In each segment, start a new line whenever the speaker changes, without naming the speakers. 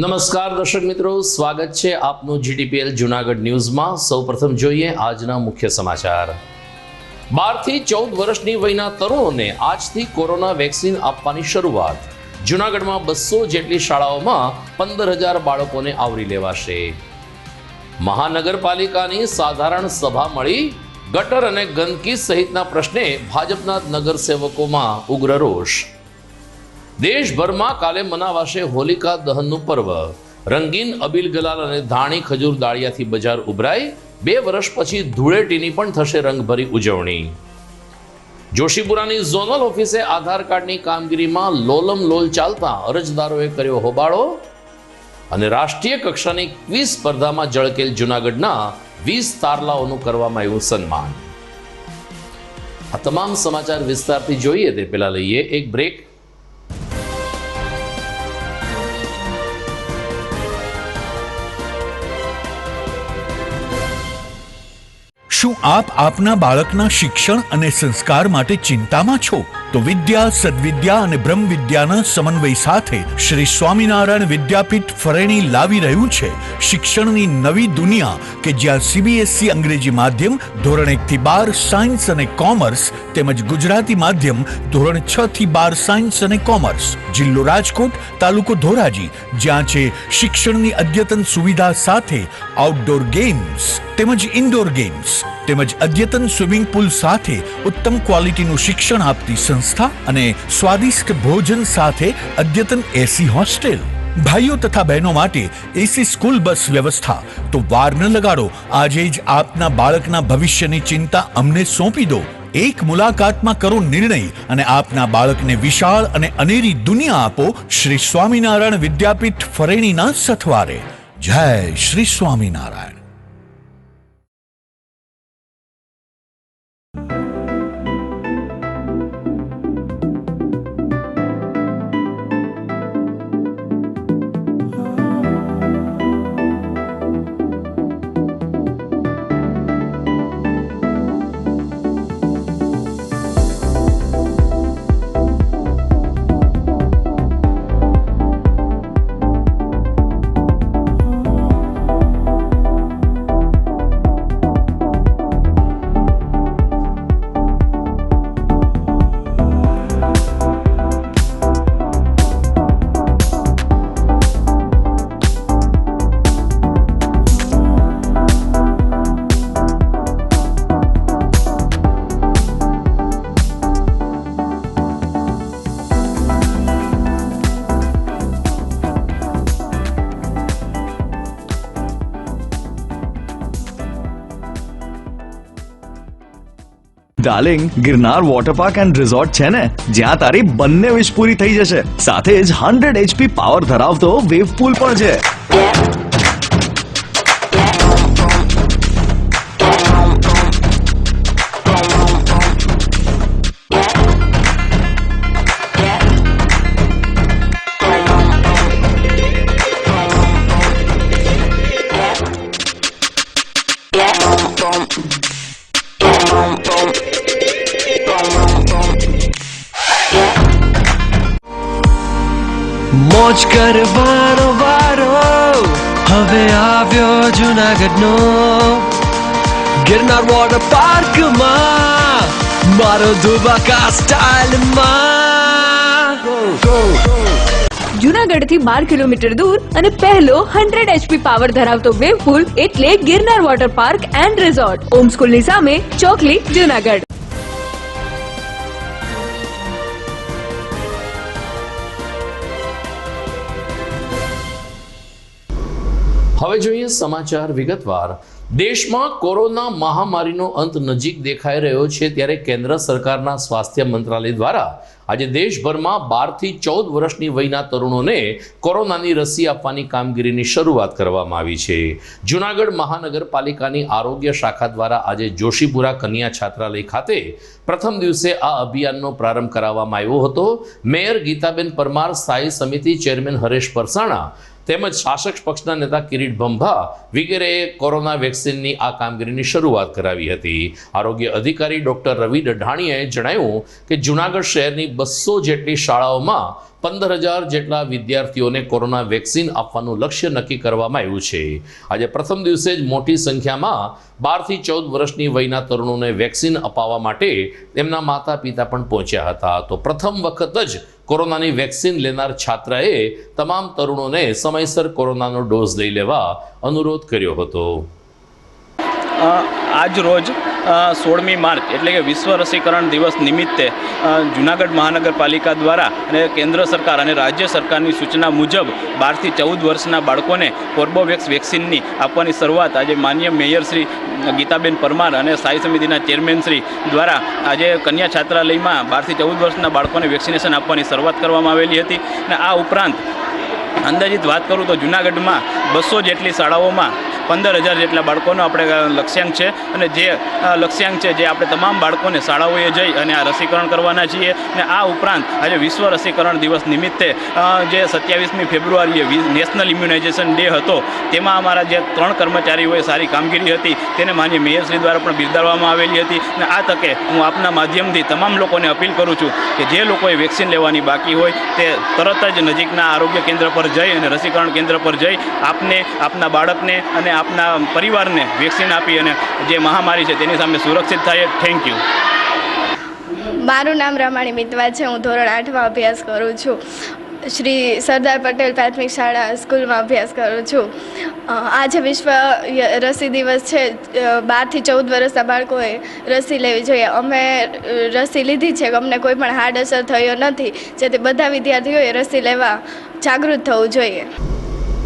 નમસ્કાર દર્શક મિત્રો, સ્વાગત છે આપનું જીટીપીએલ જૂનાગઢ ન્યૂઝમાં। સૌપ્રથમ જોઈએ આજના મુખ્ય સમાચાર। 12 થી 14 વર્ષની વયના તરુણોને આજથી કોરોના વેક્સિન આપવાની શરૂઆત। જૂનાગઢમાં 200 જેટલી શાળાઓમાં 15,000 બાળકોને આવરી લેવાશે। મહાનગરપાલિકાની સાધારણ સભા મળી, ગટર અને ગંદકી સહિતના પ્રશ્ને ભાજપના નગરસેવકોમાં ઉગ્ર રોષ। દેશભરમાં કાલે મનાવાશે હોલિકા દહનનું પર્વ। રંગીન અબીલ ગલાલ અને ધાણી ખજૂર દાળિયાથી બજાર ઉભરાય। 2 વર્ષ પછી ધૂળેટીની પણ થશે રંગભરી ઉજવણી। જોશીપુરાની ઝોનલ ઓફિસે આધાર કાર્ડની કામગીરીમાં લોલમ લોલ ચાલતા અરજદારોએ કર્યો હોબાળો। અને રાષ્ટ્રીય કક્ષાની ક્વિઝ સ્પર્ધામાં ઝળકેલ જૂનાગઢના 20 તારલાઓનું કરવામાં આવ્યું સન્માન। આ તમામ સમાચાર વિસ્તારથી જોઈએ તે પહેલા લઈએ એક બ્રેક।
શું આપ આપના બાળકના શિક્ષણ અને સંસ્કાર માટે ચિંતામાં છો? તો વિદ્યા, સદવિદ્યા અને બ્રહ્મ વિદ્યાના સમન્વય સાથે શ્રી સ્વામિનારાયણ વિદ્યાપીઠ ફરેણી લાવી રહ્યું છે શિક્ષણની નવી દુનિયા કે જ્યાં સીબીએસઈ અંગ્રેજી માધ્યમ ધોરણ 1 થી 12 સાયન્સ અને કોમર્સ તેમજ ગુજરાતી માધ્યમ ધોરણ 6 થી 12 સાયન્સ અને કોમર્સ। જિલ્લો રાજકોટ, તાલુકો ધોરાજી, જ્યાં છે શિક્ષણની અદ્યતન સુવિધા સાથે આઉટડોર ગેમ્સ તેમજ ઇન્ડોર ગેમ્સ તેમજ અદ્યતન સ્વિમિંગ પુલ સાથે ઉત્તમ ક્વોલિટીનું શિક્ષણ આપતી સંસ્થા અને સ્વાદિષ્ટ ભોજન સાથે અદ્યતન એસી હોસ્ટેલ। ભાઈઓ તથા બહેનો માટે એસી સ્કૂલ બસ વ્યવસ્થા। તો વાર ન લગાડો, આજે જ આપના બાળકના ભવિષ્યની ચિંતા અમને સોંપી દો। એક મુલાકાતમાં કરો નિર્ણય અને આપના બાળકને વિશાળ અને અનેરી દુનિયા આપો શ્રી સ્વામિનારાયણ વિદ્યાપીઠ ફરેણીના સથવારે। જય Shri Swaminarayan.
Darling, Girnar water park and resort છે ને, જ્યાં તારી બંને વિશ પૂરી થઈ જશે। સાથે જ 100 HP પાવર ધરાવતો વેવ પૂલ પણ છે।
મોજ કરવાનો વારો હવે આવ્યો જૂનાગઢનો। ગિરનાર વોટર પાર્કમાં મારો ધુબાકા સ્ટાઇલમાં।
જૂનાગઢથી 12 કિલોમીટર દૂર અને પહેલો 100 HP પાવર ધરાવતો વેવ પૂલ એટલે Girnar water park and resort, Om સ્કૂલની સામે, ચોકલી, જૂનાગઢ।
હવે જોઈએ સમાચાર વિગતવાર। દેશમાં કોરોના મહામારીનો અંત નજીક દેખાઈ રહ્યો છે, ત્યારે કેન્દ્ર સરકારના સ્વાસ્થ્ય મંત્રાલય દ્વારા આજે દેશભરમાં 12 થી 14 વર્ષની વયના તરુણોને કોરોનાની રસી આપવાની કામગીરીની શરૂઆત કરવામાં આવી છે। જૂનાગઢ મહાનગરપાલિકાની આરોગ્ય શાખા દ્વારા આજે જોશીપુરા કન્યા છાત્રાલય ખાતે પ્રથમ દિવસે આ અભિયાનનો પ્રારંભ કરાવવામાં આવ્યો હતો। મેયર ગીતાબેન પરમાર, સ્થાયી સમિતિ ચેરમેન હરેશ પરસાણા તેમજ શાસક પક્ષના નેતા કિરીટ ભંભા વગેરેએ કોરોના વેક્સિનની આ કામગીરીની શરૂઆત કરાવી હતી। આરોગ્ય અધિકારી ડોક્ટર રવિ ડઢાણીયાએ જણાવ્યું કે જૂનાગઢ શહેરની 200 જેટલી શાળાઓમાં 15,000 જેટલા વિદ્યાર્થીઓને કોરોના વેક્સિન આપવાનું લક્ષ્ય નક્કી કરવામાં આવ્યું છે. આજે પ્રથમ દિવસે જ મોટી સંખ્યામાં 12 થી 14 વર્ષની વયના તરુણોને વેક્સિન અપાવવા માટે તેમના માતા પિતા પણ પહોંચ્યા હતા. તો પ્રથમ વખત જ કોરોનાની વેક્સિન લેનાર છાત્રાએ તમામ તરુણોને સમયસર કોરોનાનો ડોઝ લઈ લેવા અનુરોધ કર્યો હતો.
આજ રોજ 16મી માર્ચ એટલે કે વિશ્વ રસીકરણ દિવસ નિમિત્તે જૂનાગઢ મહાનગરપાલિકા દ્વારા અને કેન્દ્ર સરકાર અને રાજ્ય સરકારની સૂચના મુજબ 12 થી 14 વર્ષના બાળકોને કોર્બોવેક્સ વેક્સિનની આપવાની શરૂઆત આજે માનનીય મેયર શ્રી ગીતાબેન પરમાર અને સ્થાયી સમિતિના ચેરમેન શ્રી દ્વારા આજે કન્યા છાત્રાલયમાં 12 થી 14 વર્ષના બાળકોને વેક્સિનેશન આપવાની શરૂઆત કરવામાં આવેલી હતી. અને આ ઉપરાંત અંદાજિત વાત કરું તો જૂનાગઢમાં 200 જેટલી શાળાઓમાં 15,000 જેટલા બાળકોનો આપણે લક્ષ્યાંક છે અને જે લક્ષ્યાંક છે જે આપણે તમામ બાળકોને શાળાઓએ જઈ અને આ રસીકરણ કરવાના છીએ. અને આ ઉપરાંત આજે વિશ્વ રસીકરણ દિવસ નિમિત્તે જે 27મી ફેબ્રુઆરીએ નેશનલ ઇમ્યુનાઇઝેશન ડે હતો તેમાં અમારા જે 3 કર્મચારીઓએ સારી કામગીરી હતી તેને માન્ય મેયરશ્રી દ્વારા પણ બિરદાવવામાં આવેલી હતી. અને આ તકે હું આપના માધ્યમથી તમામ લોકોને અપીલ કરું છું કે જે લોકોએ વેક્સિન લેવાની બાકી હોય તે તરત જ નજીકના આરોગ્ય કેન્દ્ર પર જઈ અને રસીકરણ કેન્દ્ર પર જઈ આપને, આપના બાળકને અને આપના પરિવારને વેક્સિન આપી અને જે મહામારી છે તેની સામે સુરક્ષિત થાય. Thank you.
મારું નામ રમાણી મિતવા છે. હું ધોરણ 8માં અભ્યાસ કરું છું. શ્રી સરદાર પટેલ પ્રાથમિક શાળા સ્કૂલમાં અભ્યાસ કરું છું. આજે વિશ્વ રસી દિવસ છે. 12 થી 14 વર્ષના બાળકોએ રસી લેવી જોઈએ. અમે રસી લીધી છે, અમને કોઈ પણ હાર્ડ અસર થયો નથી, જેથી બધા વિદ્યાર્થીઓએ રસી લેવા જાગૃત થવું જોઈએ.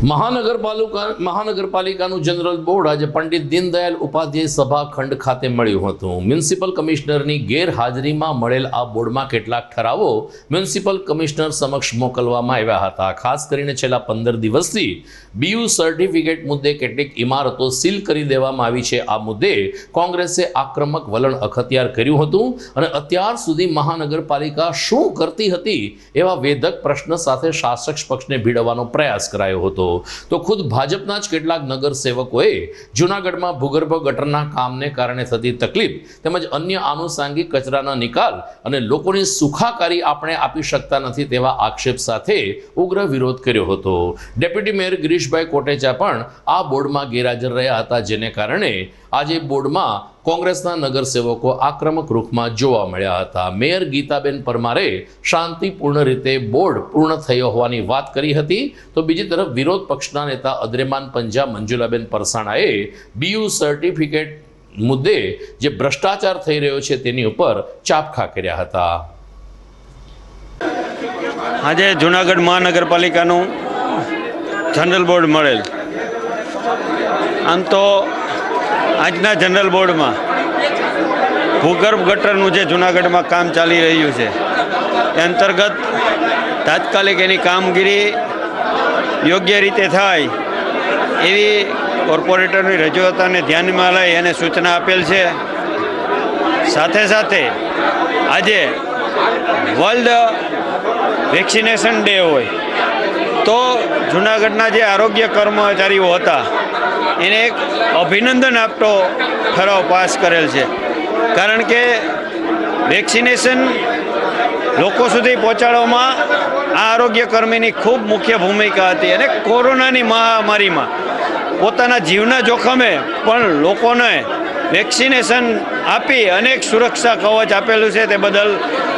મહાનગરપાલિકાનું જનરલ બોર્ડ આજે પંડિત દીનદયાલ ઉપાધ્યાય સભાખંડ ખાતે મળ્યું હતું. મ્યુનિસિપલ કમિશનરની ગેરહાજરીમાં મળેલ આ બોર્ડમાં કેટલાક ઠરાવો મ્યુનિસિપલ કમિશનર સમક્ષ મોકલવામાં આવ્યા હતા. ખાસ કરીને છેલ્લા 15 દિવસથી BU સર્ટિફિકેટ મુદ્દે કેટલીક ઇમારતો સીલ કરી દેવામાં આવી છે. આ મુદ્દે કોંગ્રેસે આક્રમક વલણ અખત્યાર કર્યું હતું અને અત્યાર સુધી મહાનગરપાલિકા શું કરતી હતી એવા વેધક પ્રશ્ન સાથે શાસક પક્ષને ભીડવાનો પ્રયાસ કરાયો હતો. તો ખુદ ભાજપના જ કેટલાક નગરસેવકોએ જૂનાગઢમાં ભૂગર્ભ ગટરના કામને કારણે થતી તકલીફ તેમજ અન્ય આનુષાંગિક કચરાના નિકાલ અને લોકોની સુખાકારી આપણે આપી શકતા નથી તેવા આક્ષેપ સાથે ઉગ્ર વિરોધ કર્યો હતો. ડેપ્યુટી મેયર ગિરીશભાઈ કોટેચા પણ આ બોર્ડમાં ગેરહાજર રહ્યા હતા, જેને કારણે આજે બોર્ડમાં કોંગ્રેસના નગરસેવકો આક્રમક રૂખમાં જોવા મળ્યા હતા. મેયર ગીતાબેન પરમારે શાંતિપૂર્ણ રીતે બોર્ડ પૂર્ણ થયો હોવાની વાત કરી હતી. તો બીજી તરફ વિરોધ પક્ષના નેતા અદ્રેમાન પંજા મંજુલાબેન પરસાણાએ BU સર્ટિફિકેટ મુદ્દે જે ભ્રષ્ટાચાર થઈ રહ્યો છે તેની ઉપર ચાપખા કર્યા હતા.
આજે જૂનાગઢ મહાનગરપાલિકાનું જનરલ બોર્ડ મળેલ. આમ તો આજના જનરલ બોર્ડમાં ભૂગર્ભ ગટરનું જે જૂનાગઢમાં કામ ચાલી રહ્યું છે એ અંતર્ગત તાત્કાલિક એની કામગીરી યોગ્ય રીતે થાય એવી કોર્પોરેટરની રજૂઆતોને ધ્યાનમાં લઈ અને સૂચના આપેલ છે. સાથે સાથે આજે વર્લ્ડ વેક્સિનેશન ડે હોય તો જૂનાગઢના જે આરોગ્ય કર્મચારીઓ હતા એને એક અભિનંદન આપતો ઠરાવ પાસ કરેલ છે. કારણ કે વેક્સિનેશન લોકો સુધી પહોંચાડવામાં આ આરોગ્ય કર્મીની ખૂબ મુખ્ય ભૂમિકા હતી અને કોરોનાની મહામારીમાં પોતાના જીવના જોખમે પણ લોકોને વેક્સિનેશન આપી અનેક સુરક્ષા કવચ આપેલું છે. તે બદલ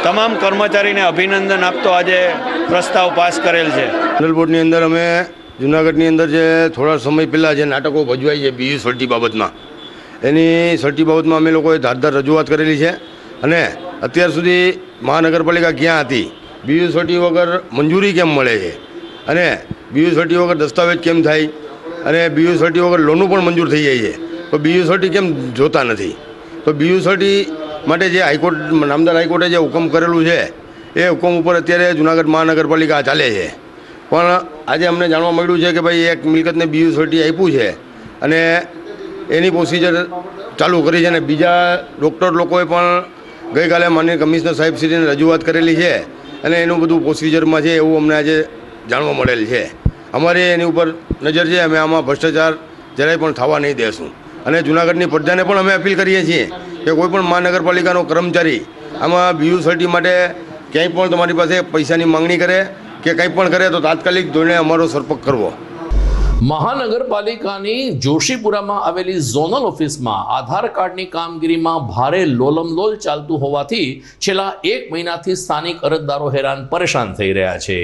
તમામ કર્મચારીને અભિનંદન આપતો આજે પ્રસ્તાવ પાસ કરેલ છે.
જનરલ બોર્ડની અંદર અમે જૂનાગઢની અંદર જે થોડા સમય પહેલાં જે નાટકો ભજવાય છે BU સર્ટી બાબતમાં, એની સર્ટી બાબતમાં અમે લોકોએ ધારદાર રજૂઆત કરેલી છે. અને અત્યાર સુધી મહાનગરપાલિકા ક્યાં હતી, BU સર્ટી વગર મંજૂરી કેમ મળે છે અને BU સર્ટી વગર દસ્તાવેજ કેમ થાય અને BU સર્ટી વગર લોનું પણ મંજૂર થઈ જાય છે, તો BU સર્ટી કેમ જોતા નથી. તો BU સર્ટી માટે જે હાઈકોર્ટ નામદાર હાઈકોર્ટે જે હુકમ કરેલું છે એ હુકમ ઉપર અત્યારે જૂનાગઢ મહાનગરપાલિકા ચાલે છે. પણ આજે અમને જાણવા મળ્યું છે કે ભાઈ એક મિલકતને BU સર્ટી આપ્યું છે અને એની પ્રોસિજર ચાલુ કરી છે. અને બીજા ડૉક્ટર લોકોએ પણ ગઈકાલે માનનીય કમિશનર સાહેબશ્રીને રજૂઆત કરેલી છે અને એનું બધું પ્રોસિજરમાં છે એવું અમને આજે જાણવા મળેલ છે. અમારી એની ઉપર નજર છે. અમે આમાં ભ્રષ્ટાચાર જરાય પણ થવા નહીં દેશું. અને જૂનાગઢની પ્રજાને પણ અમે અપીલ કરીએ છીએ કે કોઈ પણ મહાનગરપાલિકાનો કર્મચારી આમાં BU સર્ટી માટે ક્યાંય પણ તમારી પાસે પૈસાની માંગણી કરે કે કંઈ પણ કરે તો તાત્કાલિક ધોરણે અમારો સંપર્ક કરવો.
મહાનગરપાલિકાની જોશીપુરામાં આવેલી ઝોનલ ઓફિસમાં આધાર કાર્ડની કામગીરીમાં ભારે લોલમલોલ ચાલતું હોવાથી છેલ્લા 1 મહિનાથી સ્થાનિક અરજદારો હેરાન પરેશાન થઈ રહ્યા છે.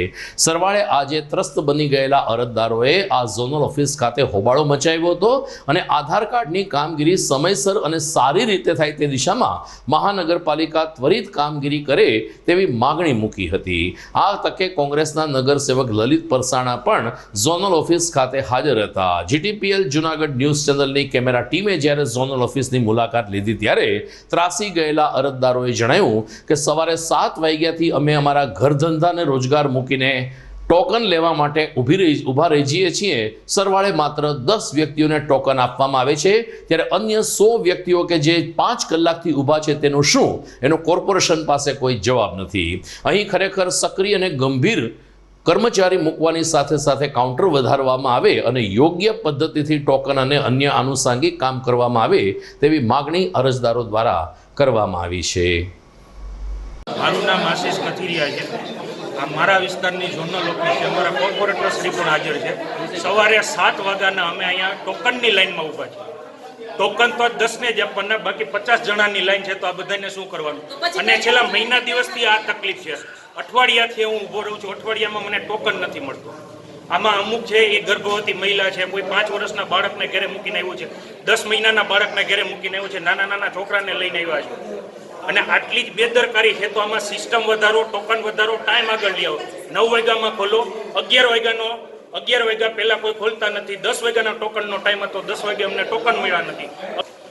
સરવાળે આજે ત્રસ્ત બની ગયેલા અરજદારોએ આ ઝોનલ ઓફિસ ખાતે હોબાળો મચાવ્યો હતો અને આધાર કાર્ડની કામગીરી સમયસર અને સારી રીતે થાય તે દિશામાં મહાનગરપાલિકા ત્વરિત કામગીરી કરે તેવી માગણી મૂકી હતી. આ તકે કોંગ્રેસના નગરસેવક લલિત પરસાણા પણ ઝોનલ ઓફિસ ખાતે હાજર હતા. જીટીપીએલ જુનાગઢ ન્યૂઝ ચેનલની કેમેરા ટીમે જ્યારે ઝોનલ ઓફિસની મુલાકાત લીધી ત્યારે ત્રાસી ગયેલા અરજદારોએ જણાવ્યું કે સવારે 7 વાગ્યાથી અમે અમારા ઘર ધંધા અને રોજગાર મૂકીને ટોકન લેવા માટે ઊભા રહી જઈએ છીએ. સરવાળે માત્ર 10 વ્યક્તિઓને ટોકન આપવામાં આવે છે, ત્યારે અન્ય 100 વ્યક્તિઓ કે જે 5 કલાકથી ઊભા છે તેનું શું, એનો કોર્પોરેશન પાસે કોઈ જવાબ નથી. અહીં ખરેખર સક્રિય અને ગંભીર કર્મચારી મૂકવાની સાથે સાથે કાઉન્ટર વધારવામાં આવે અને યોગ્ય પદ્ધતિથી ટોકન અને અન્ય આનુષાંગિક કામ કરવામાં આવે તેવી માગણી અરજદારો દ્વારા કરવામાં આવી છે.
મારું નામ આશીષ કથિરિયા છે. આ મારા વિસ્તારની ઝોનલ ઓફિસ છે. અમારા કોર્પોરેટર શ્રી પણ હાજર છે. સવારે 7 વાગ્યાના અમે અહીંયા ટોકનની લાઈનમાં ઊભા છીએ. ટોકન તો 10ને જ આપવાના, બાકી 50 જણાની લાઈન છે. તો આ બધાને શું કરવાનું? અને છેલ્લા મહિના દિવસથી આ તકલીફ છે. અઠવાડિયાથી હું ઊભો રહું છું. અઠવાડિયામાં મને ટોકન નથી મળતું. આમાં અમુક છે એ ગર્ભવતી મહિલા છે, કોઈ 5 વર્ષના બાળકને ઘરે મૂકીને આવ્યું છે, 10 મહિનાના બાળકને ઘરે મૂકીને આવ્યું છે, નાના નાના છોકરાને લઈને આવ્યા છે. અને આટલી જ બેદરકારી છે તો આમાં સિસ્ટમ વધારો, ટોકન વધારો, ટાઈમ આગળ લઈ આવો. 9 વાગ્યામાં ખોલો, 11 વાગ્યા પહેલાં કોઈ ખોલતા નથી. 10 વાગ્યાનો ટોકનનો ટાઈમ હતો, 10 વાગે અમને ટોકન મળ્યા નથી.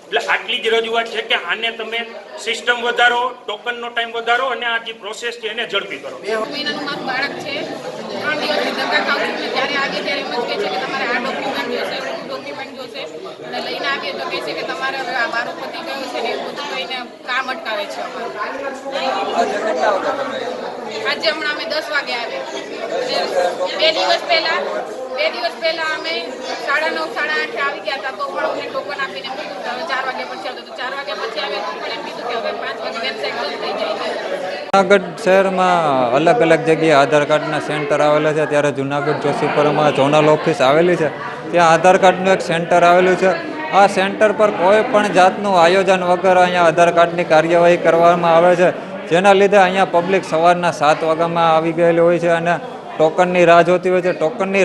એટલે આટલી જ રજૂઆત છે કે આને તમે સિસ્ટમ વધારો, ટોકનનો ટાઈમ વધારો અને આ જે પ્રોસેસ છે એને ઝડપી કરો.
2 મહિનાનું મારું બાળક છે, 3 દિવસથી ધક્કા ખાઉં છું. ત્યારે આગે ત્યારે એમ જ કહે છે કે તમારે આ ડોક્યુમેન્ટ જોશે, ડોક્યુમેન્ટ જોશે, અને લઈને આવીએ તો કહે છે કે તમારે હવે આ મારો પતિ ગયો છે ને એવું બધું કહીને કામ અટકાવે છે અમારું. આજે હમણાં અમે 10 વાગે આવ્યા. 2 દિવસ પહેલા અમે 9:30, 8:30 આવી ગયા હતા તો પણ અમને ટોકન આપીને કીધું કે હવે 4 વાગ્યા પછી આવતો. તો 4 વાગ્યા પછી આવે તો પણ એમ કીધું કે હવે 5 વાગે વેબસાઇટ બંધ થઈ જાય છે.
જુનાગઢ શહેરમાં અલગ અલગ જગ્યાએ આધાર કાર્ડના સેન્ટર આવેલા છે. ત્યારે જુનાગઢ જોશીપુરામાં ઝોનલ ઓફિસ આવેલી છે. ત્યાં આધાર કાર્ડનું એક સેન્ટર આવેલું છે. આ સેન્ટર પર કોઈ પણ જાતનું આયોજન વગર અહીંયા આધાર કાર્ડની કાર્યવાહી કરવામાં આવે છે, જેના લીધે અહીંયા પબ્લિક સવારના 7 વાગ્યામાં આવી ગયેલી હોય છે અને ટોકનની રાહ જોતી હોય છે. ટોકનની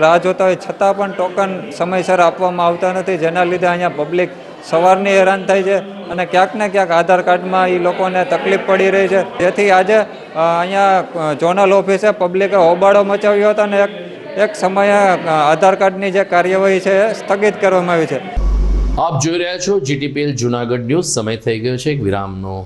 રાહ જોતા હોય છતાં પણ ટોકન સમયસર આપવામાં આવતા નથી, જેના લીધે અહીંયા પબ્લિક સવારની હેરાન થાય છે અને ક્યાંક ને ક્યાંક આધાર કાર્ડમાં એ લોકોને તકલીફ પડી રહી છે. જેથી આજે અહીંયા ઝોનલ ઓફિસે પબ્લિકે હોબાળો મચાવ્યો હતો અને એક સમયે આધાર કાર્ડની જે કાર્યવાહી છે એ સ્થગિત કરવામાં આવી છે.
આપ જોઈ રહ્યા છો જીટીપીએલ જુનાગઢ ન્યૂઝ. સમય થઈ ગયો છે એક વિરામનો.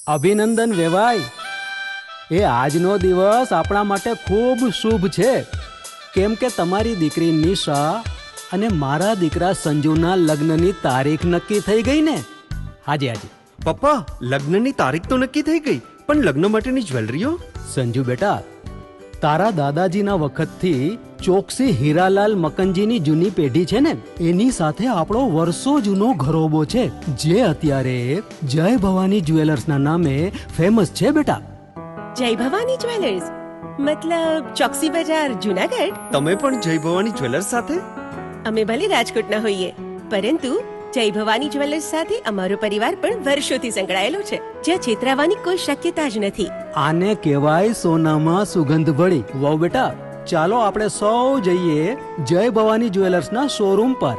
અભિનંદન વેવાઈ. એ આજનો દિવસ આપણા માટે ખૂબ શુભ છે, કેમ કે તમારી દીકરી નિશા અને મારા દીકરા સંજુના લગ્નની તારીખ નક્કી થઈ ગઈ ને. હાજી.
પપ્પા, લગ્નની તારીખ તો નક્કી થઈ ગઈ, પણ લગ્ન માટેની જ્વેલરીઓ?
સંજુ બેટા, તારા દાદાજીના વખતથી ચોકસી હીરાલાલ મકનજીની જૂની પેઢી છે ને, એની સાથે આપણો વર્ષો જૂનો ઘરોબો છે, જે અત્યારે જય ભવાની જ્વેલર્સના નામે ફેમસ છે બેટા.
જય ભવાની જ્વેલર્સ મતલબ ચોકસી બજાર, જુનાગઢ?
તમે પણ જય ભવાની જ્વેલર્સ સાથે?
અમે ભલે રાજકોટના હોઈએ, પરંતુ જય ભવાની જ્વેલર્સ સાથે અમારો પરિવાર પણ વર્ષોથી સંકળાયેલો છે, જ્યાં છેતરાવાની કોઈ શક્યતા જ નથી.
આને કહેવાય સોનામાં સુગંધ ભળી. વાવ બેટા, ચાલો આપણે સૌ જઈએ જય ભવાની જ્વેલર્સના શોરૂમ પર.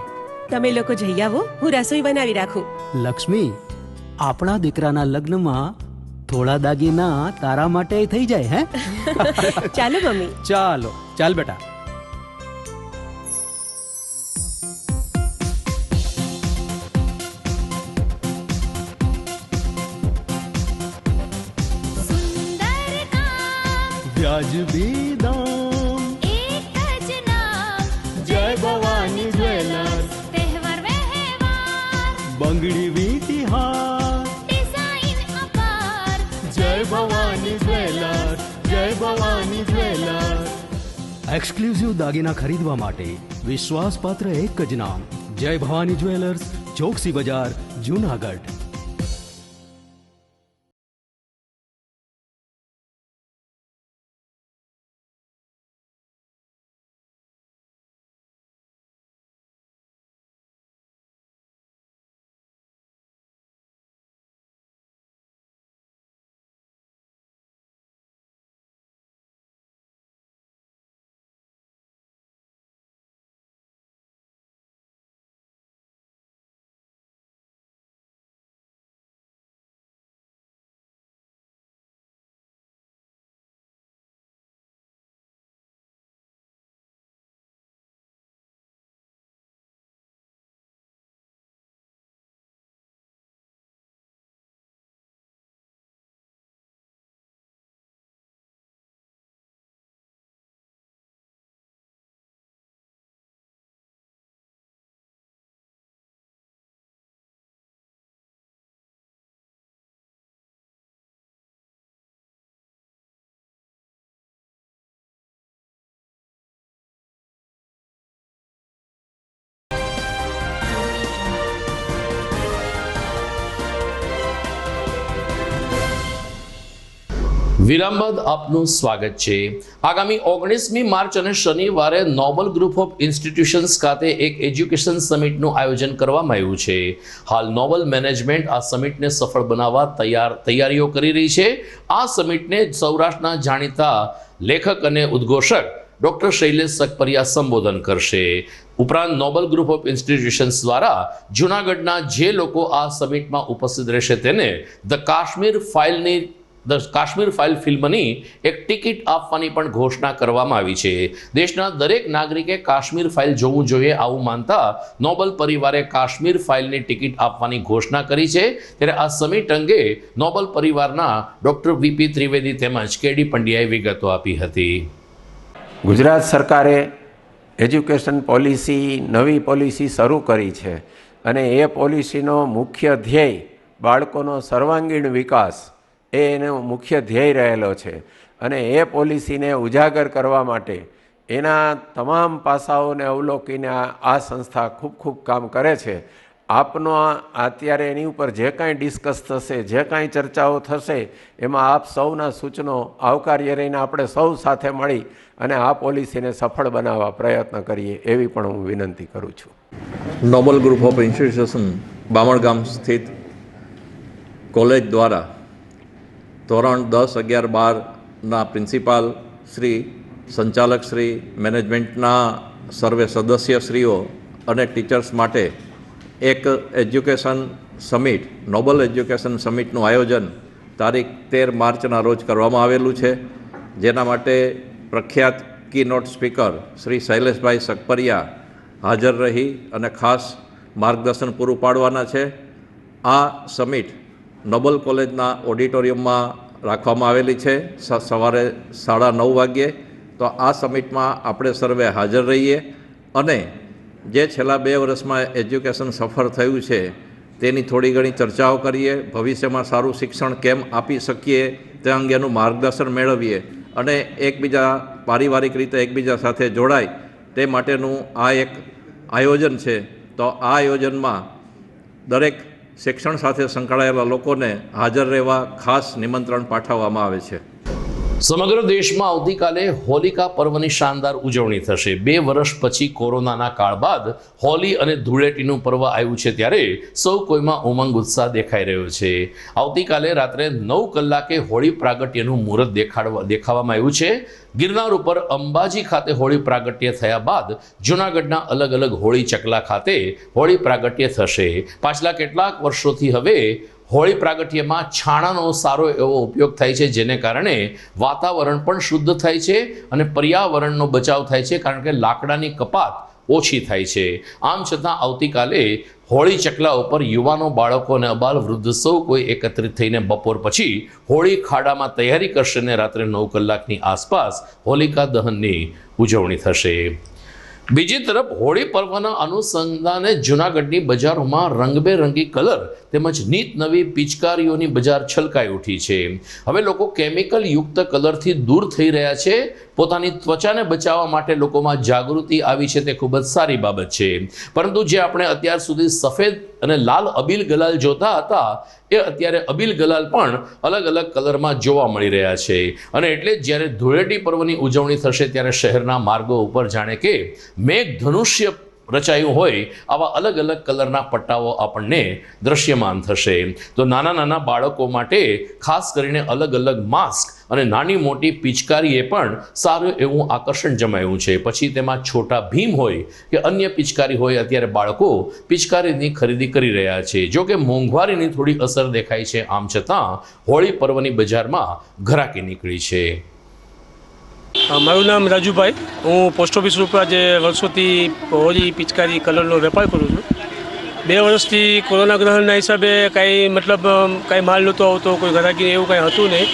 તમે લોકો જઈ આવો, હું રસોઈ બનાવી રાખું.
લક્ષ્મી, આપણા દીકરાના લગ્નમાં થોડા દાગીના તારા માટે થઈ જાય. હે
ચાલો મમ્મી.
ચાલ બેટા. વ્યાજબી દામ,
એક જ નામ,
જય ભવાની જ્વેલર્સ.
તહેવાર વ્યવહાર,
બંગડી વીટી હાર,
ડિઝાઇન અપાર,
જય ભવાની જ્વેલર્સ, જય ભવાની જ્વેલર્સ. એક્સક્લુઝિવ દાગીના ખરીદવા માટે વિશ્વાસપાત્ર એક જ નામ, જય ભવાની જ્વેલર્સ, ચોકસી બજાર, જુનાગઢ.
વિરામ બાદ આપનું સ્વાગત છે. આગામી 19મી માર્ચ અને શનિવારે નોબલ ગ્રુપ ઓફ ઇન્સ્ટિટ્યુશન્સ ખાતે એક એજ્યુકેશન સમિટનું આયોજન કરવામાં આવ્યું છે. હાલ નોબલ મેનેજમેન્ટ આ સમિટને સફળ બનાવવા તૈયારીઓ કરી રહી છે. આ સમિટને સૌરાષ્ટ્રના જાણીતા લેખક અને ઉદ્ઘોષક ડોક્ટર શૈલેષ સકપરિયા સંબોધન કરશે. ઉપરાંત નોબલ ગ્રુપ ઓફ ઇન્સ્ટિટ્યુશન્સ દ્વારા જૂનાગઢના જે લોકો આ સમિટમાં ઉપસ્થિત રહેશે તેને ધ કાશ્મીર ફાઇલ ફિલ્મની એક ટિકિટ આપવાની પણ ઘોષણા કરવામાં આવી છે. દેશના દરેક નાગરિકે કાશ્મીર ફાઇલ જોવું જોઈએ આવું માનતા નોબલ પરિવારે કાશ્મીર ફાઇલની ટિકિટ આપવાની ઘોષણા કરી છે. ત્યારે આ સમિટ અંગે નોબલ પરિવારના ડોક્ટર વીપી ત્રિવેદી તેમજ કેડી પંડ્યાએ વિગતો આપી હતી.
ગુજરાત સરકારે એજ્યુકેશન પોલિસી, નવી પોલિસી શરૂ કરી છે અને એ પોલિસીનો મુખ્ય ધ્યેય બાળકોનો સર્વાંગીણ વિકાસ એ એનો મુખ્ય ધ્યેય રહેલો છે. અને એ પોલિસીને ઉજાગર કરવા માટે એના તમામ પાસાઓને અવલોકીને આ સંસ્થા ખૂબ કામ કરે છે. આપનો અત્યારે એની ઉપર જે કાંઈ ડિસ્કસ થશે, જે કાંઈ ચર્ચાઓ થશે, એમાં આપ સૌના સૂચનો આવકાર્ય રહીને આપણે સૌ સાથે મળી અને આ પોલિસીને સફળ બનાવવા પ્રયત્ન કરીએ એવી પણ હું વિનંતી કરું છું.
નોબલ ગ્રુપ ઓફ ઇન્સ્ટિટ્યુશન બામણગામ સ્થિત કોલેજ દ્વારા ધોરણ 10, 11, 12ના પ્રિન્સિપાલ શ્રી, સંચાલક શ્રી, મેનેજમેન્ટના સર્વે સદસ્યશ્રીઓ અને ટીચર્સ માટે એક એજ્યુકેશન સમિટ, નોબલ એજ્યુકેશન સમિટનું આયોજન તારીખ 13 માર્ચના રોજ કરવામાં આવેલું છે. જેના માટે પ્રખ્યાત કીનોટ સ્પીકર શ્રી શૈલેષભાઈ સકપરિયા હાજર રહી અને ખાસ માર્ગદર્શન પૂરું પાડવાના છે. આ સમિટ નોબલ કોલેજના ઓડિટોરિયમમાં રાખવામાં આવેલી છે સવારે 9:30 વાગ્યે. તો આ સમિટમાં આપણે સર્વે હાજર રહીએ અને જે છેલ્લા 2 વર્ષમાં એજ્યુકેશન સફળ થયું છે તેની થોડી ઘણી ચર્ચાઓ કરીએ, ભવિષ્યમાં સારું શિક્ષણ કેમ આપી શકીએ તે અંગેનું માર્ગદર્શન મેળવીએ અને એકબીજા પારિવારિક રીતે એકબીજા સાથે જોડાય તે માટેનું આ એક આયોજન છે. તો આ આયોજનમાં દરેક શિક્ષણ સાથે સંકળાયેલા લોકોને હાજર રહેવા ખાસ નિમંત્રણ પાઠવવામાં આવે છે.
સમગ્ર દેશમાં આવતીકાલે હોલિકા પર્વની શાનદાર ઉજવણી થશે. 2 વર્ષ પછી કોરોનાના કાળ બાદ હોલી અને ધૂળેટીનું પર્વ આવ્યું છે ત્યારે સૌ કોઈમાં ઉમંગ ઉત્સાહ દેખાઈ રહ્યો છે. આવતીકાલે રાત્રે 9 કલાકે હોળી પ્રાગટ્યનું મુહૂર્ત દેખાવામાં આવ્યું છે. ગિરનાર ઉપર અંબાજી ખાતે હોળી પ્રાગટ્ય થયા બાદ જૂનાગઢના અલગ અલગ હોળી ચકલા ખાતે હોળી પ્રાગટ્ય થશે. પાછલા કેટલાક વર્ષોથી હવે હોળી પ્રાગટ્યમાં છાણાનો સારો એવો ઉપયોગ થાય છે, જેને કારણે વાતાવરણ પણ શુદ્ધ થાય છે અને પર્યાવરણનો બચાવ થાય છે, કારણ કે લાકડાની કપાત ઓછી થાય છે. આમ છતાં આવતીકાલે હોળી ચકલા ઉપર યુવાનો, બાળકો અને અબાલ વૃદ્ધ સૌ કોઈ એકત્રિત થઈને બપોર પછી હોળી ખાડામાં તૈયારી કરશે અને રાત્રે 9 કલાકની આસપાસ હોલિકા દહનની ઉજવણી થશે. બીજી તરફ હોળી પર્વના અનુસંધાને જૂનાગઢની બજારોમાં રંગબેરંગી કલર તેમજ નીત નવી પિચકારીઓની બજાર છલકાઈ ઉઠી છે. હવે લોકો કેમિકલ યુક્ત કલરથી દૂર થઈ રહ્યા છે. પોતાની ત્વચાને બચાવવા માટે લોકોમાં જાગૃતિ આવી છે, તે ખૂબ જ સારી બાબત છે. પરંતુ જે આપણે અત્યાર સુધી સફેદ અને લાલ અબીલ ગલાલ જોતા હતા, એ અત્યારે અબીલ ગલાલ પણ અલગ અલગ કલરમાં જોવા મળી રહ્યા છે. અને એટલે જ જ્યારે ધૂળેટી પર્વની ઉજવણી થશે ત્યારે શહેરના માર્ગો ઉપર જાણે કે મેઘ ધનુષ્ય રચાયું હોય આવા અલગ અલગ કલરના પટ્ટાઓ આપણને દ્રશ્યમાન થશે. તો નાના નાના બાળકો માટે ખાસ કરીને અલગ અલગ માસ્ક અને નાની મોટી પિચકારીએ પણ સારું એવું આકર્ષણ જમાયું છે. પછી તેમાં છોટા ભીમ હોય કે અન્ય પિચકારી હોય, અત્યારે બાળકો પિચકારીની ખરીદી કરી રહ્યા છે. જો કે મોંઘવારીની થોડી અસર દેખાય છે. આમ છતાં હોળી પર્વની બજારમાં ઘરાકી નીકળી છે.
મારું નામ રાજુભાઈ. હું પોસ્ટ ઓફિસ ઉપર જે વર્ષોથી હોળી પિચકારી કલરનો વેપાર કરું છું. 2 વર્ષથી કોરોના ગ્રહણના હિસાબે કાંઈ કાંઈ માલ નહોતો આવતો, કોઈ ગ્રાહકી એવું કાંઈ હતું નહીં.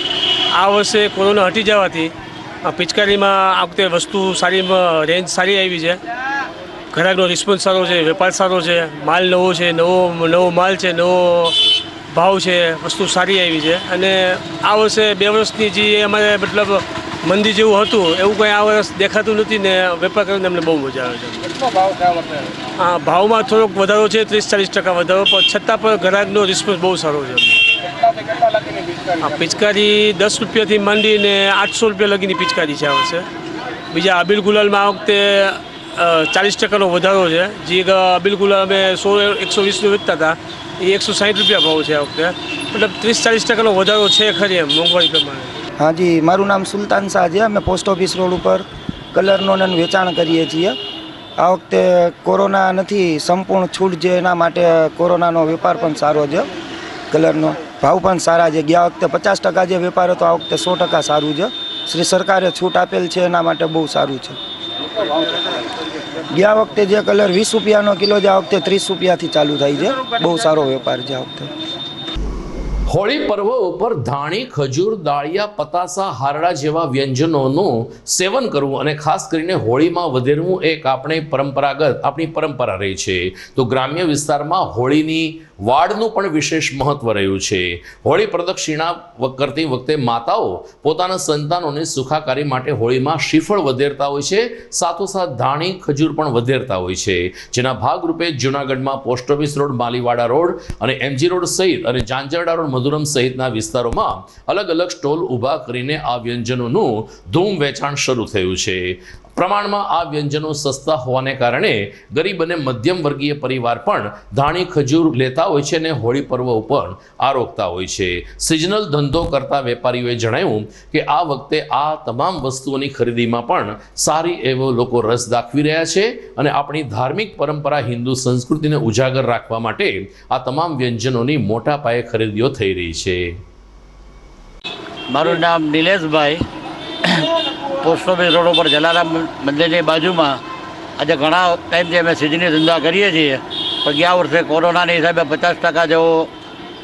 આ વર્ષે કોરોના હટી જવાથી પિચકારીમાં આ વખતે વસ્તુ સારી, રેન્જ સારી આવી છે. ગ્રાહકનો રિસ્પોન્સ સારો છે, વેપાર સારો છે, માલ નવો છે, નવો માલ છે, નવો ભાવ છે, વસ્તુ સારી આવી છે. અને આ વર્ષે 2 વર્ષની જે અમારે મંદી જેવું હતું એવું કંઈ આ વર્ષ દેખાતું નથી ને વેપાર કરીને અમને બહુ મજા આવે છે. હા, ભાવમાં થોડોક વધારો છે, 30-40% વધારો, પણ છતાં પણ ગ્રાહકનો રિસ્પોન્સ બહુ સારો છે. પિચકારી 10 રૂપિયાથી માંડીને 800 રૂપિયા લગીની પિચકારી છે આ વર્ષે. બીજા અબીલ ગુલાલમાં આ વખતે 40%નો વધારો છે. જે અબીલ ગુલાલ અમે 100-120નું વેચતા હતા એ 160 રૂપિયા ભાવ છે આ વખતે. મતલબ 30-40%નો વધારો છે ખરી એમ મોંઘવારી પ્રમાણે.
હા જી, મારું નામ સુલતાન શાહ છે. અમે પોસ્ટ ઓફિસ રોડ ઉપર કલરનું વેચાણ કરીએ છીએ. આ વખતે કોરોના નથી, સંપૂર્ણ છૂટ છે, એના માટે કોરોનાનો વેપાર પણ સારો છે. કલરનો ભાવ પણ સારા છે. ગયા વખતે 50% જે વેપાર હતો, આ વખતે 100% સારું છે. શ્રી સરકારે છૂટ આપેલ છે એના માટે બહુ સારું છે. ગયા વખતે જે કલર 20 રૂપિયાનો કિલો છે, આ વખતે 30 રૂપિયાથી ચાલુ થાય છે. બહુ સારો વેપાર છે આ વખતે.
હોળી પર્વ ઉપર ધાણી, ખજૂર, દાળિયા, પતાસા, હારડા જેવા વ્યંજનોનું સેવન કરવું અને ખાસ કરીને હોળીમાં વધેરવું એક આપણી પરંપરા રહી છે. તો ગ્રામ્ય વિસ્તારમાં હોળીની વાડનું પણ વિશેષ મહત્વ રહ્યું છે. હોળી પ્રદક્ષિણા કરતી વખતે માતાઓ પોતાના સંતાનોની સુખાકારી માટે હોળીમાં શ્રીફળ વધેરતા હોય છે, સાથોસાથ ધાણી, ખજૂર પણ વધેરતા હોય છે. જેના ભાગરૂપે જૂનાગઢમાં પોસ્ટ ઓફિસ રોડ, માલીવાડા રોડ અને એમજી રોડ સહિત અને જાંજરડા રોડ, મધુરમ સહિતના વિસ્તારોમાં અલગ અલગ સ્ટોલ ઊભા કરીને આ વ્યંજનોનું ધૂમ વેચાણ શરૂ થયું છે. પ્રમાણમાં આ વ્યંજનો સસ્તા હોવાને કારણે ગરીબ અને મધ્યમ વર્ગીય પરિવાર પણ ધાણી, ખજૂર લેતા હોય છે અને હોળી પર્વ ઉપર આરોગતા હોય છે. સિઝનલ ધંધો કરતા વેપારીઓએ જણાવ્યું કે આ વખતે આ તમામ વસ્તુઓની ખરીદીમાં પણ સારી એવો લોકો રસ દાખવી રહ્યા છે અને આપણી ધાર્મિક પરંપરા, હિન્દુ સંસ્કૃતિને ઉજાગર રાખવા માટે આ તમામ વ્યંજનોની મોટા પાયે ખરીદીઓ થઈ રહી છે.
મારું નામ નિલેશભાઈ. પોસ્ટ ઓફિસ રોડ ઉપર જલારામ મંદિરની બાજુમાં આજે ઘણા ટાઈમથી અમે સિઝનની ધંધા કરીએ છીએ, પણ ગયા વર્ષે કોરોનાના હિસાબે 50% જેવો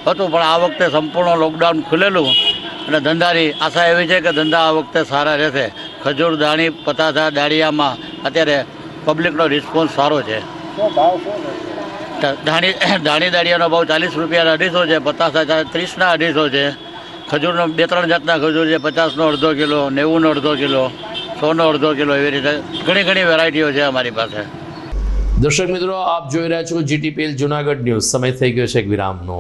હતું, પણ આ વખતે સંપૂર્ણ લોકડાઉન ખુલેલું અને ધંધાની આશા એવી છે કે ધંધા આ વખતે સારા રહેશે. ખજૂર, દાણી, પતાસા, દાળિયામાં અત્યારે પબ્લિકનો રિસ્પોન્સ સારો છે. દાળિયાનો ભાવ 40 રૂપિયાના 250 છે, પતાસા 30ના 250 છે, ખજૂરનો 2-3 જાતના ખજૂર છે, 50નો અડધો કિલો, 90નો અડધો કિલો, 100નો અડધો કિલો, એવી રીતે ઘણી વેરાયટીઓ છે અમારી પાસે.
દર્શક મિત્રો, આપ જોઈ રહ્યા છો GTPL જુનાગઢ ન્યૂઝ. સમય થઈ ગયો છે એક વિરામનો.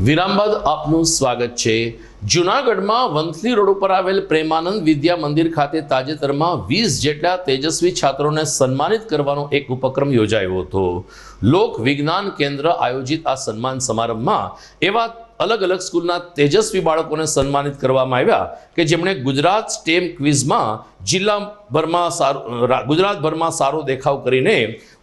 વિરામ બાદ આપનું સ્વાગત છે. જૂનાગઢમાં વંથલી રોડ ઉપર આવેલ પ્રેમાનંદ વિદ્યા મંદિર ખાતે તાજેતરમાં 20 જેટલા તેજસ્વી છાત્રોને સન્માનિત કરવાનો એક ઉપક્રમ યોજાયો હતો. લોક વિજ્ઞાન કેન્દ્ર આયોજિત આ સન્માન સમારંભમાં એવા અલગ અલગ સ્કૂલના તેજસ્વી બાળકોને સન્માનિત કરવામાં આવ્યા કે જેમણે ગુજરાત સ્ટેમ ક્વિઝમાં ગુજરાતભરમાં સારો દેખાવ કરીને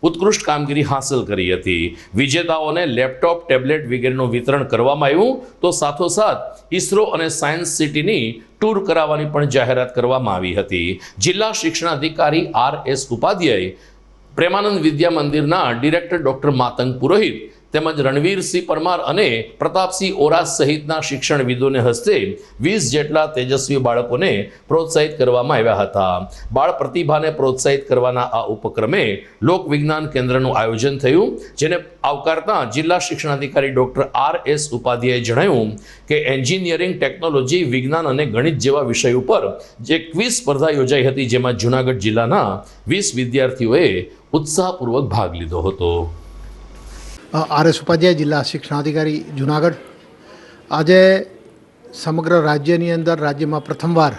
ઉત્કૃષ્ટ કામગીરી હાંસલ કરી હતી. વિજેતાઓને લેપટોપ, ટેબ્લેટ વગેરેનું વિતરણ કરવામાં આવ્યું. તો સાથોસાથ ઇસરો અને સાયન્સ સિટીની ટૂર કરાવવાની પણ જાહેરાત કરવામાં આવી હતી. જિલ્લા શિક્ષણાધિકારી RS ઉપાધ્યાય, પ્રેમાનંદ વિદ્યા મંદિરના ડિરેક્ટર ડોક્ટર માતંગ પુરોહિત તેમજ રણવીરસિંહ પરમાર અને પ્રતાપસિંહ ઓરાસ સહિતના શિક્ષણવિદોને હસ્તે 20 જેટલા તેજસ્વી બાળકોને પ્રોત્સાહિત કરવામાં આવ્યા હતા. બાળ પ્રતિભાને પ્રોત્સાહિત કરવાના આ ઉપક્રમે લોક વિજ્ઞાન કેન્દ્રનું આયોજન થયું, જેને આવકારતા જિલ્લા શિક્ષણાધિકારી ડોક્ટર RS ઉપાધ્યાયે જણાવ્યું કે એન્જિનિયરિંગ, ટેકનોલોજી, વિજ્ઞાન અને ગણિત જેવા વિષય ઉપર જે ક્વિઝ સ્પર્ધા યોજાઈ હતી, જેમાં જૂનાગઢ જિલ્લાના 20 વિદ્યાર્થીઓએ ઉત્સાહપૂર્વક ભાગ લીધો હતો.
RS ઉપાધ્યાય, જિલ્લા શિક્ષણાધિકારી જુનાગઢ. આજે સમગ્ર રાજ્યની અંદર રાજ્યમાં પ્રથમવાર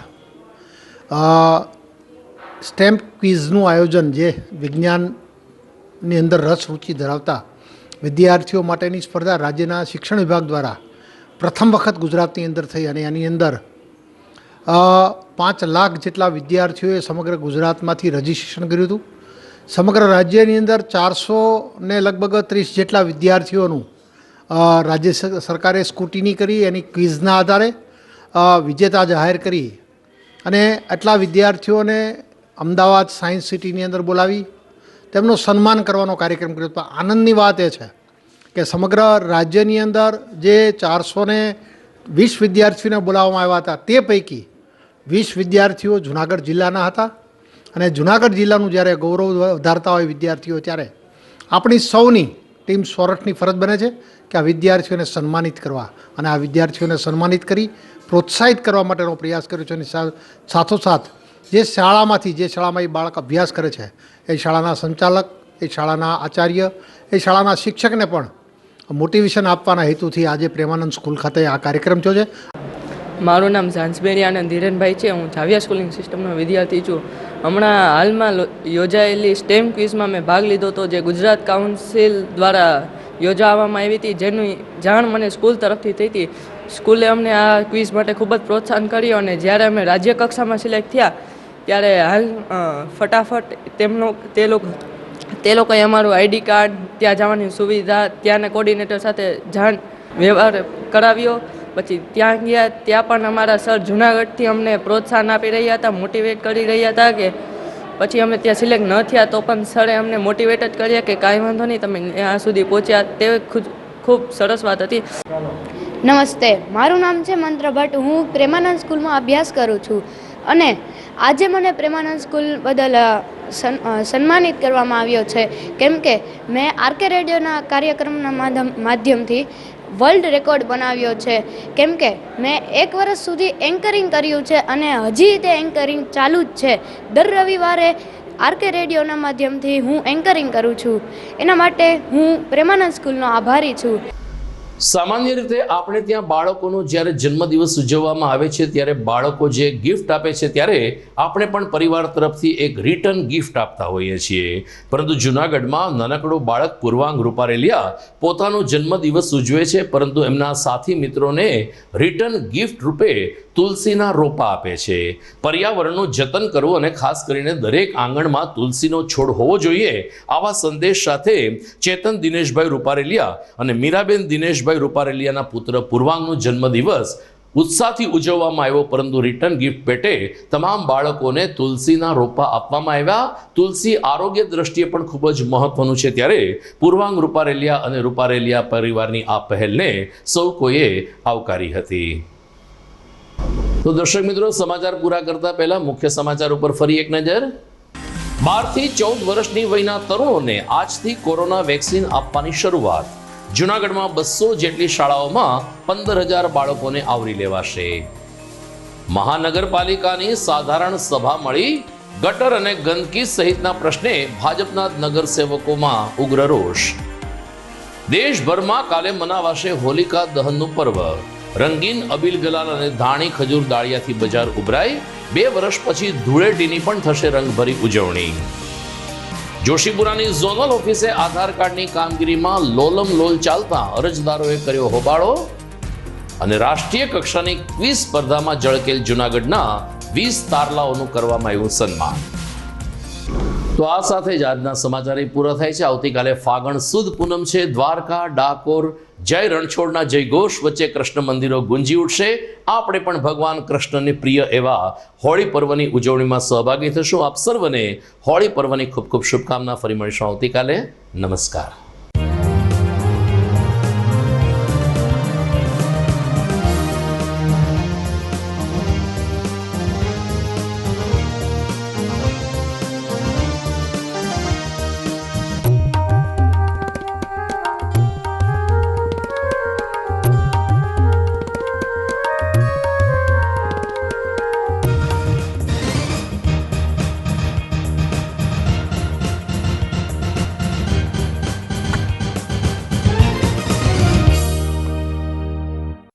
સ્ટેમ્પ ક્વિઝનું આયોજન, જે વિજ્ઞાનની અંદર રસ રુચિ ધરાવતા વિદ્યાર્થીઓ માટેની સ્પર્ધા રાજ્યના શિક્ષણ વિભાગ દ્વારા પ્રથમ વખત ગુજરાતની અંદર થઈ અને એની અંદર 5 લાખ જેટલા વિદ્યાર્થીઓએ સમગ્ર ગુજરાતમાંથી રજીસ્ટ્રેશન કર્યું હતું. સમગ્ર રાજ્યની અંદર 400 ને લગભગ 30 જેટલા વિદ્યાર્થીઓનું રાજ્ય સરકારે સ્કૂટીની કરી એની ક્વિઝના આધારે વિજેતા જાહેર કરી અને આટલા વિદ્યાર્થીઓને અમદાવાદ સાયન્સ સિટીની અંદર બોલાવી તેમનું સન્માન કરવાનો કાર્યક્રમ કર્યો હતો. આનંદની વાત એ છે કે સમગ્ર રાજ્યની અંદર જે 420 વિદ્યાર્થીઓને બોલાવવામાં આવ્યા હતા, તે પૈકી 20 વિદ્યાર્થીઓ જૂનાગઢ જિલ્લાના હતા. અને જૂનાગઢ જિલ્લાનું જ્યારે ગૌરવ વધારતા હોય વિદ્યાર્થીઓ, ત્યારે આપણી સૌની ટીમ સોરઠની ફરજ બને છે કે આ વિદ્યાર્થીઓને સન્માનિત કરવા અને આ વિદ્યાર્થીઓને સન્માનિત કરી પ્રોત્સાહિત કરવા માટેનો પ્રયાસ કર્યો છે. અને સાથોસાથ જે શાળામાં એ બાળક અભ્યાસ કરે છે, એ શાળાના સંચાલક, એ શાળાના આચાર્ય, એ શાળાના શિક્ષકને પણ મોટિવેશન આપવાના હેતુથી આજે પ્રેમાનંદ સ્કૂલ ખાતે આ કાર્યક્રમ થયો છે.
મારું નામ ઝાંસબેરી આનંદ ધીરેનભાઈ છે. હું જાવિયા સ્કૂલિંગ સિસ્ટમનો વિદ્યાર્થી છું. હમણાં હાલમાં યોજાયેલી સ્ટેમ ક્વિઝમાં મેં ભાગ લીધો હતો, જે ગુજરાત કાઉન્સિલ દ્વારા યોજાવામાં આવી હતી, જેની જાણ મને સ્કૂલ તરફથી થઈ હતી. સ્કૂલે અમને આ ક્વિઝ માટે ખૂબ જ પ્રોત્સાહન કર્યું અને જ્યારે અમે રાજ્ય કક્ષામાં સિલેક્ટ થયા ત્યારે હાલ ફટાફટ તે લોકોએ અમારું આઈડી કાર્ડ, ત્યાં જવાની સુવિધા, ત્યાંના કોર્ડિનેટર સાથે જાણ વ્યવહાર કરાવ્યો. પછી ત્યાં ગયા, ત્યાં પણ અમારા સર જુનાગઢથી અમને પ્રોત્સાહન આપી રહ્યા હતા, મોટિવેટ કરી રહ્યા હતા કે પછી અમે ત્યાં સિલેક્ટ ન થયા તો પણ સરે અમને મોટિવેટ જ કર્યા કે કાંઈ વાંધો નહીં, તમે ત્યાં સુધી પહોંચ્યા, તે ખૂબ સરસ વાત હતી.
નમસ્તે, મારું નામ છે મંત્ર ભટ્ટ. હું પ્રેમાનંદ સ્કૂલમાં અભ્યાસ કરું છું અને આજે મને પ્રેમાનંદ સ્કૂલ બદલ સન્માનિત કરવામાં આવ્યો છે, કેમ કે મેં આરકે રેડિયોના કાર્યક્રમના માધ્યમથી વર્લ્ડ રેકોર્ડ બનાવ્યો છે. કેમ કે મેં 1 વર્ષ સુધી એન્કરિંગ કર્યું છે અને હજી તે એન્કરિંગ ચાલુ જ છે. દર રવિવારે આરકે રેડિયોના માધ્યમથી હું એન્કરિંગ કરું છું. એના માટે હું પ્રેમાનંદ સ્કૂલનો આભારી છું.
સામાન્ય રીતે આપણે ત્યાં બાળકોનો જ્યારે જન્મદિવસ ઉજવવામાં આવે છે ત્યારે બાળકો જે ગિફ્ટ આપે છે ત્યારે આપણે પણ પરિવાર તરફથી એક રિટર્ન ગિફ્ટ આપતા હોઈએ છીએ. પરંતુ જૂનાગઢમાં નાનકડું બાળક પૂર્વાંગ રૂપારેલિયા પોતાનો જન્મદિવસ ઉજવે છે, પરંતુ એમના સાથી મિત્રોને રિટર્ન ગિફ્ટ રૂપે તુલસીના રોપા આપે છે. પર્યાવરણનું જતન કરવું અને ખાસ કરીને દરેક આંગણમાં તુલસીનો છોડ હોવો જોઈએ, આવા સંદેશ સાથે ચેતન દિનેશભાઈ રૂપારેલિયા અને મીરાબેન દિનેશભાઈ રૂપારેલિયાના પુત્ર પૂર્વાંગનો જન્મદિવસ ઉત્સાહથી ઉજવવામાં આવ્યો. પરંતુ રિટર્ન ગિફ્ટ પેટે તમામ બાળકોને તુલસીના રોપા આપવામાં આવ્યા. તુલસી આરોગ્ય દ્રષ્ટિએ પણ ખૂબ જ મહત્વનું છે, ત્યારે પૂર્વાંગ રૂપારેલિયા અને રૂપારેલિયા પરિવારની આ પહેલને સૌ કોઈએ આવકારી હતી. તો દર્શક મિત્રો, સમાચાર પૂરા કરતા પહેલા મુખ્ય સમાચાર ઉપર ફરી એક નજર. 12 થી 14 વર્ષની વયના તરુણોને આજથી કોરોના વેક્સિન આપવાની શરૂઆત. જૂનાગઢમાં 200 જેટલી શાળાઓમાં 15,000 બાળકોને આવરી લેવાશે. મહાનગરપાલિકાની સાધારણ સભા મળી. ગટર અને ગંદકી સહિતના પ્રશ્ને ભાજપના નગરસેવકોમાં ઉગ્ર રોષ. દેશભરમાં કાલે મનાવાશે હોલિકા દહનનું પર્વ. રંગીન અબીલ ગલાલ અને ધાણી ખજૂર દાળિયાથી બજાર ઉભરાય. 2 વર્ષ પછી ધૂળેટીની પણ થશે રંગભરી ઉજવણી. જોશીપુરાની ઝોનલ ઓફિસે આધાર કાર્ડની કામગીરીમાં લોલમ લોલ ચાલતા અરજદારોએ કર્યો હોબાળો. અને રાષ્ટ્રીય કક્ષાની ક્વિઝ સ્પર્ધામાં ઝળકેલ જૂનાગઢના 20 તારલાઓનું કરવામાં આવ્યું સન્માન. તો આ સાથે જ આજના સમાચાર પૂરા થાય છે. આવતીકાલે ફાગણ સુદ પૂનમ છે. દ્વારકા, ડાકોર, જય રણછોડના જયઘોષ વચ્ચે કૃષ્ણ મંદિરો ગુંજી ઉઠશે. આપણે પણ ભગવાન કૃષ્ણને પ્રિય એવા હોળી પર્વની ઉજવણીમાં સહભાગી થશું. આપ સર્વને હોળી પર્વની ખૂબ ખૂબ શુભકામના. ફરી મળીશું આવતીકાલે. નમસ્કાર.